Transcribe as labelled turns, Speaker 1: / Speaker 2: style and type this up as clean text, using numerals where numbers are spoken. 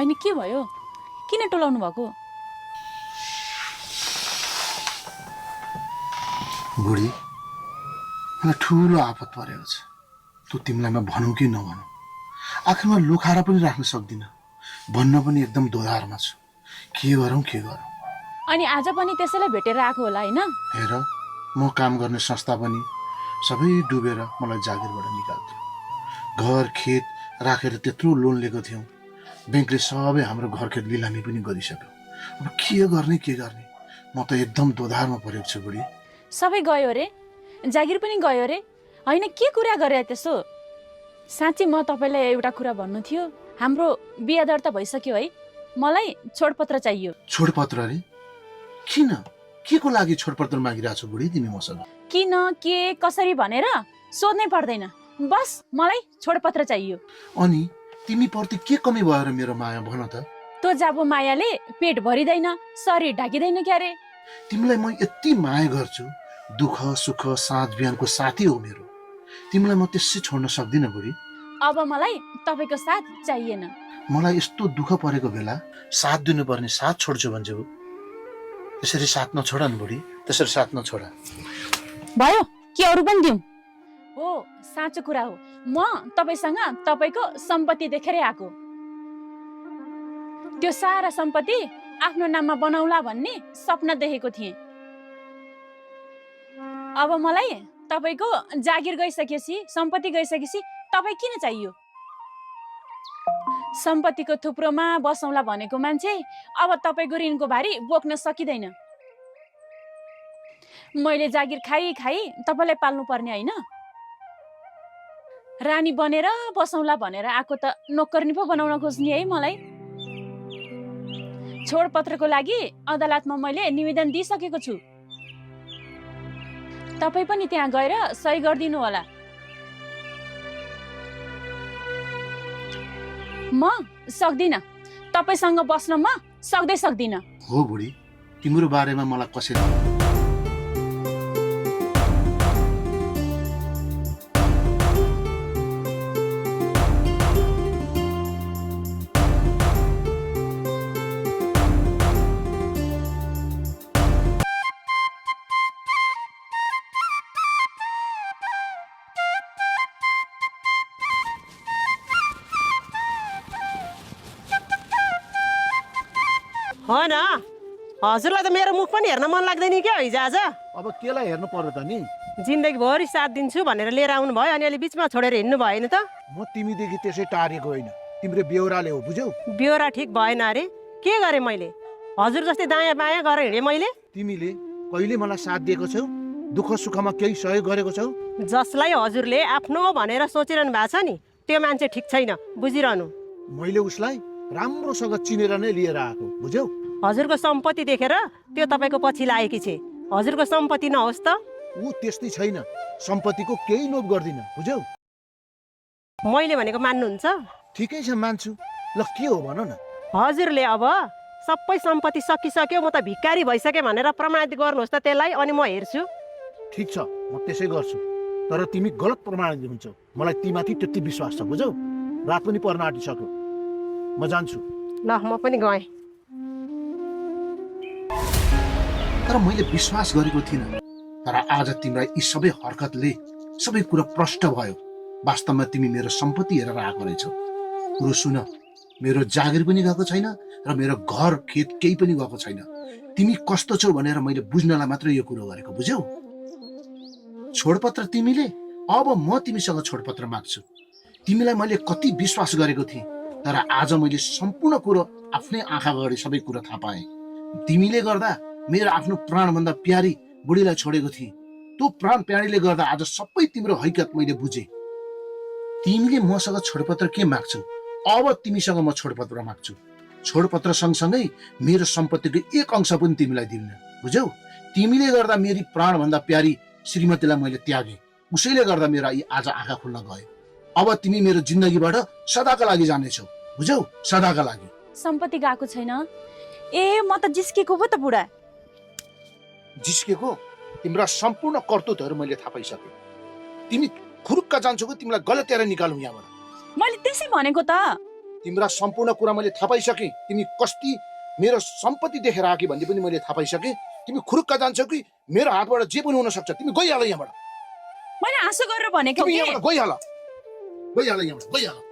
Speaker 1: होइन के भयो? किन टोलाउनु भएको?
Speaker 2: बुढी मलाई ठुलो आपत परेको छ। तँ तिमीलाई म भनौँ कि नभनौँ, आखिरमा लुकाएर पनि राख्न सक्दिनँ, भन्न पनि एकदम दोधारमा छु। के गरौँ के गरौँ?
Speaker 1: अनि आज पनि त्यसैलाई भेटेर आएको होला होइन?
Speaker 2: हेर, म काम गर्ने संस्था पनि सबै डुबेर मलाई जागिरबाट निकाल्थ्यो। घर खेत राखेर त्यत्रो लोन लिएको थियौँ, ब्याङ्कले सबै हाम्रो घर खेत लिलामी पनि गरिसक्यो। अब के गर्ने? म त एकदम दोधारमा परेको छु बुढी।
Speaker 1: सबै गयो रे, जागिर पनि गयो रे। होइन के कुरा गरे त्यसो? साँच्ची म तपाईँलाई एउटा कुरा भन्नु थियो। हाम्रो बिहा दर्ता भइसक्यो है, मलाई छोडपत्र चाहियो।
Speaker 2: छोडपत्र रे? किन? के को लागि छोडपत्र मागिरहेको छु बुढी तिमी मसँग?
Speaker 1: किन के कसरी भनेर सोध्नै पर्दैन, बस मलाई छोडपत्र चाहियो।
Speaker 2: अनि तिमी प्रति के कमी भयो र मेरो माया भन त?
Speaker 1: तो जाबो मायाले पेट भरिँदैन, शरीर ढाकिँदैन क्या रे?
Speaker 2: तिमीलाई म यति माया गर्छु, दुःख सुख साँझ बिहानको साथी हो मेरो। तिमीलाई म त्यसै छोड्न सक्दिनँ बुढी।
Speaker 1: अब मलाई तपाईँको साथ चाहिएन।
Speaker 2: मलाई यस्तो दुःख परेको बेला साथ दिनुपर्ने साथ छोड्छु भन्छौ, त्यसरी साथ नछोड न बुढी, त्यसरी साथ नछोड।
Speaker 1: भयो के अरू पनि दिउँ? हो, साँचो कुरा हो, म तपाईँसँग तपाईँको सम्पत्ति देखेरै आएको। त्यो सारा सम्पत्ति आफ्नो नाममा बनाउला भन्ने सपना देखेको थिएँ। अब मलाई तपाईँको जागिर गइसकेपछि, सम्पत्ति गइसकेपछि तपाईँ किन चाहियो? सम्पत्तिको थुप्रोमा बसौँला भनेको मान्छे अब तपाईँको ऋणको भारी बोक्न सकिँदैन। मैले जागिर खाई तपाईँलाई पाल्नु पर्ने होइन? रानी बनेर बसौँला भनेर आएको त नोकर्नी पो बनाउन खोज्ने है मलाई। छोडपत्रको लागि अदालतमा मैले निवेदन दिइसकेको छु। तपाईँ पनि त्यहाँ गएर सही गरिदिनु होला। म सक्दिनँ, तपाईँसँग बस्न म सक्दिनँ।
Speaker 2: हो बुढी, तिम्रो बारेमा मलाई कसैले
Speaker 3: हो न, हजुरलाई त मेरो मुख पनि हेर्न मन लाग्दैन क्या हिजो आज?
Speaker 2: अब केलाई हेर्नु पर्यो त नि?
Speaker 3: जिन्दगीभरि साथ दिन्छु भनेर लिएर आउनु भयो, अनि अलि बिचमा छोडेर हिँड्नु भएन त?
Speaker 2: म तिमीदेखि त्यसै टारेको होइन, तिम्रो बेहोराले हो, बुझ्यौ?
Speaker 3: बेहोरा ठिक भएन अरे? के गरेँ मैले? हजुर जस्तै दायाँ बायाँ गरेर हिँडेँ मैले?
Speaker 2: तिमीले कहिले मलाई साथ दिएको छौ? दुःख सुखमा केही सहयोग गरेको छौ?
Speaker 3: जसलाई हजुरले आफ्नो भनेर सोचिरहनु भएको छ नि, त्यो मान्छे ठिक छैन, बुझिरहनु।
Speaker 2: मैले उसलाई राम्रोसँग चिनेर नै लिएर आएको, बुझ्यौ?
Speaker 3: हजुरको सम्पत्ति देखेर त्यो तपाईँको पछि लागेकी छे। हजुरको सम्पत्ति नहोस् त?
Speaker 2: ऊ त्यस्तै छैन, सम्पत्तिको केही लोभ गर्दिन, बुझ्यौ?
Speaker 3: मैले भनेको मान्नुहुन्छ?
Speaker 2: ठिकै छ, मान्छु। ल के हो भन न?
Speaker 3: हजुरले अब सबै सम्पत्ति सकिसक्यो, म त भिकारी भइसकेँ भनेर प्रमाणित गर्नुहोस् त त्यसलाई, अनि म हेर्छु।
Speaker 2: ठिक छ, म त्यसै गर्छु, तर तिमी गलत प्रमाणित हुन्छौ। मलाई तिमीमाथि त्यति विश्वास छ, बुझ्यौ? रात पनि पर्न आँटिसक्यो, म जान्छु।
Speaker 3: ल म पनि गएँ।
Speaker 2: तर मैले विश्वास गरेको थिइनँ, तर आज तिमीलाई यी सबै हरकतले सबै कुरा प्रष्ट भयो। वास्तवमा तिमी मेरो सम्पत्ति हेरेर आएको रहेछौ। कुरो सुन, मेरो जागिर पनि गएको छैन र मेरो घर खेत केही पनि गएको छैन। तिमी कस्तो छौ भनेर मैले बुझ्नलाई मात्रै यो कुरो गरेको, बुझ्यौ? छोडपत्र तिमीले, अब म तिमीसँग छोडपत्र माग्छु। तिमीलाई मैले कति विश्वास गरेको थिएँ, तर आज मैले सम्पूर्ण कुरो आफ्नै आँखा अगाडि सबै कुरा थाहा पाएँ। तिमीले गर्दा मेरो आफ्नो प्राणभन्दा प्यारी बुढीलाई छोडेको थिएँ। त्यो प्राण प्यारीले गर्दा आज सबै तिम्रो हकीकत मैले बुझेँ। तिमीले मसँग छोडपत्र के माग्छौ? अब तिमीसँग म छोडपत्र माग्छु। छोडपत्र सँगसँगै मेरो सम्पत्तिको एक अंश पनि तिमीलाई दिन्न, बुझ्यौ? तिमीले गर्दा मेरी प्राणभन्दा प्यारी श्रीमतीलाई मैले त्यागेँ। उसैले गर्दा मेरो आज आँखा खुल्न गयो। अब तिमी मेरो जिन्दगीबाट सदाका लागि जानेछौ, बुझ्यौ? सदाका लागि।
Speaker 1: सम्पत्ति गएको छैन? ए, म त जिस्केको पो त बुढा।
Speaker 2: जिस्केको? तिम्रा सम्पूर्ण कर्तुतहरू मैले थाहा पाइसकेँ। तिमी खुरुक्क जान्छौ कि तिमीलाई गलत्याएर निकालौँ यहाँबाट?
Speaker 1: मैले त्यसै भनेको त।
Speaker 2: तिम्रा सम्पूर्ण कुरा मैले थाहा पाइसकेँ। तिमी कस्ती मेरो सम्पत्ति देखेर आकी भन्ने पनि मैले थाहा पाइसकेँ। तिमी खुरुक्क जान्छौ कि मेरो हातबाट जे पनि हुन सक्छ। तिमी गइहाल यहाँबाट।
Speaker 1: मैले आँसु गरेर भनेको
Speaker 2: तिमी
Speaker 1: के?
Speaker 2: यहाँबाट गइहाल। गइहाल यहाँबाट, गइहाल।